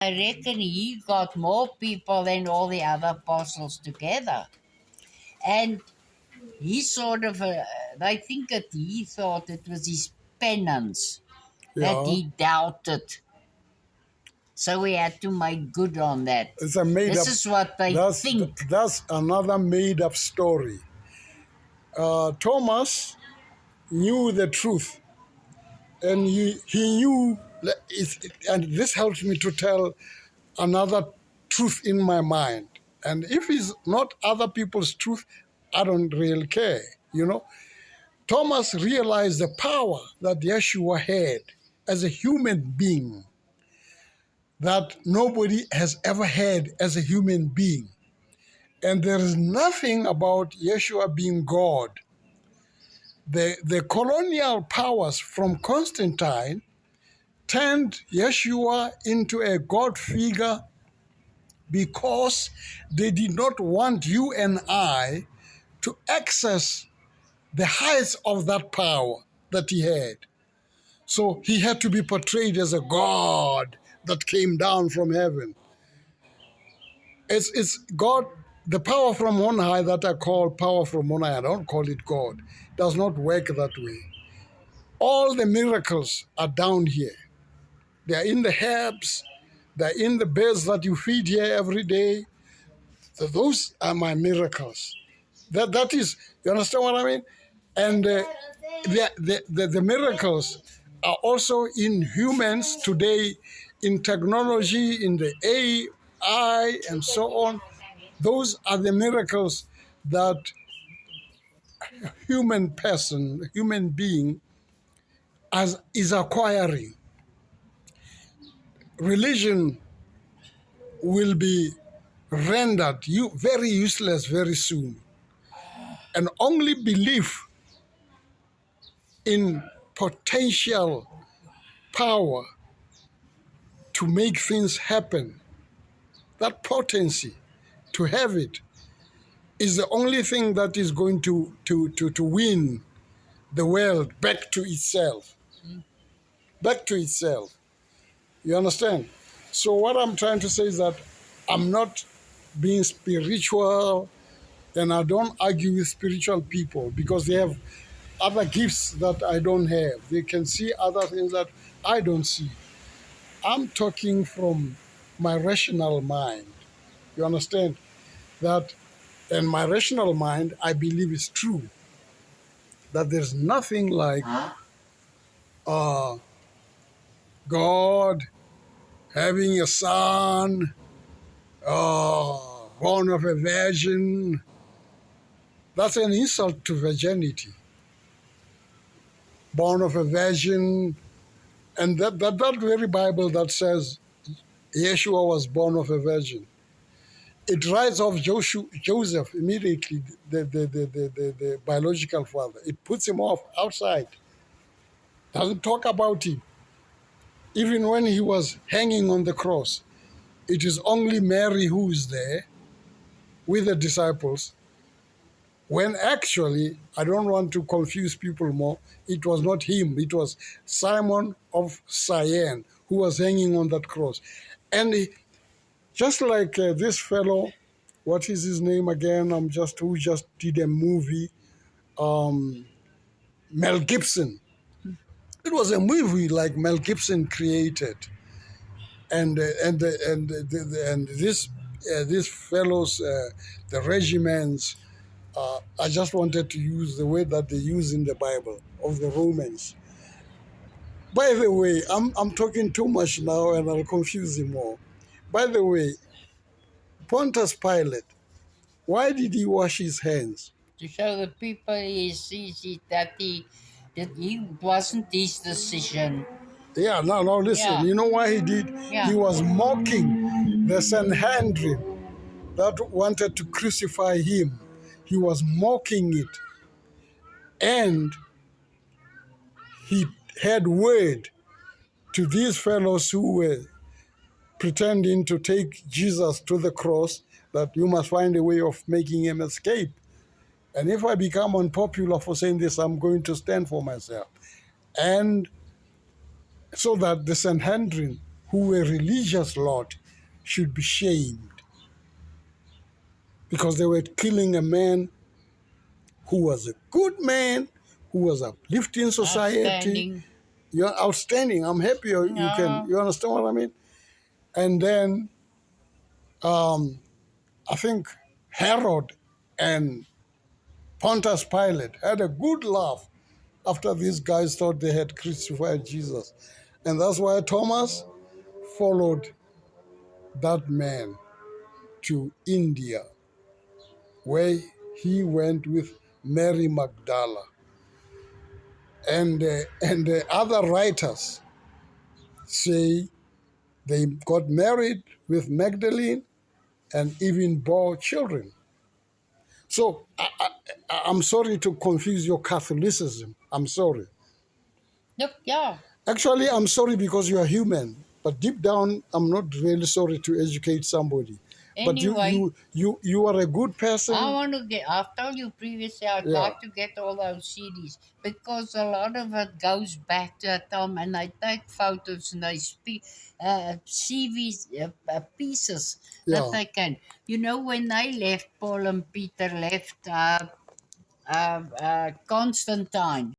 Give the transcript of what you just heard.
I reckon he got more people than all the other apostles together. And he sort of, I think that he thought it was his penance that Yeah, he doubted. So we had to make good on that. it's a made This up. is what they That's think. that's another made up story. Thomas knew the truth, and he knew, and this helps me to tell another truth in my mind. And if it's not other people's truth, I don't really care, you know. Thomas realized the power that Yeshua had as a human being that nobody has ever had as a human being. And there is nothing about Yeshua being God. The colonial powers from Constantine turned Yeshua into a God figure because they did not want you and I to access the heights of that power that he had. So he had to be portrayed as a God that came down from heaven. It's God, the power from on high that I call power from on high. I don't call it God. It does not work that way. All the miracles are down here. They are in the herbs. They're in the birds that you feed here every day. So those are my miracles. That is, you understand what I mean? And the miracles are also in humans today, in technology, in the AI, and so on. Those are the miracles that human being, is acquiring. Religion will be rendered very useless very soon. And only belief in potential power to make things happen, that potency, to have it, is the only thing that is going to win the world back to itself. Back to itself. You understand? So what I'm trying to say is that I'm not being spiritual, and I don't argue with spiritual people because they have other gifts that I don't have. They can see other things that I don't see. I'm talking from my rational mind. You understand? That, and my rational mind, I believe is true. That there's nothing like uh, God having a son, born of a virgin. That's an insult to virginity. Born of a virgin, and that very Bible that says Yeshua was born of a virgin, it writes off Joseph immediately, the biological father. It puts him off outside. Doesn't talk about him. Even when he was hanging on the cross, it is only Mary who is there with the disciples, when actually, I don't want to confuse people more, it was not him, it was Simon of Cyrene who was hanging on that cross. And just like this fellow, what is his name again? Who just did a movie, Mel Gibson. It was a movie like Mel Gibson created, and these fellows, the regiments. I just wanted to use the word that they use in the Bible of the Romans. By the way, I'm talking too much now, and I'll confuse you more. By the way, Pontius Pilate, why did he wash his hands? To show the people that he wasn't his decision. Yeah, now listen. Yeah, You know why he did? He yeah. was mocking the Sanhedrin that wanted to crucify him. He was mocking it. And he had word to these fellows who were pretending to take Jesus to the cross that you must find a way of making him escape. And if I become unpopular for saying this, I'm going to stand for myself. And so that the Sanhedrin who were religious lot should be shamed because they were killing a man who was a good man, who was uplifting society. Outstanding. You're outstanding. I'm happy you understand what I mean? And then I think Herod and Pontius Pilate had a good laugh after these guys thought they had crucified Jesus. And that's why Thomas followed that man to India, where he went with Mary Magdala. And the other writers say they got married with Magdalene and even bore children. So I'm sorry to confuse your Catholicism. I'm sorry. Look, yeah. Actually, I'm sorry because you are human. But deep down, I'm not really sorry to educate somebody. But Anyway, you are a good person. I want to get, I've told you previously, I'd Yeah. like to get all those CDs because a lot of it goes back to that time and they take photos and they speak CVs, pieces that Yeah. they can. You know, when they left, Paul and Peter left Constantine.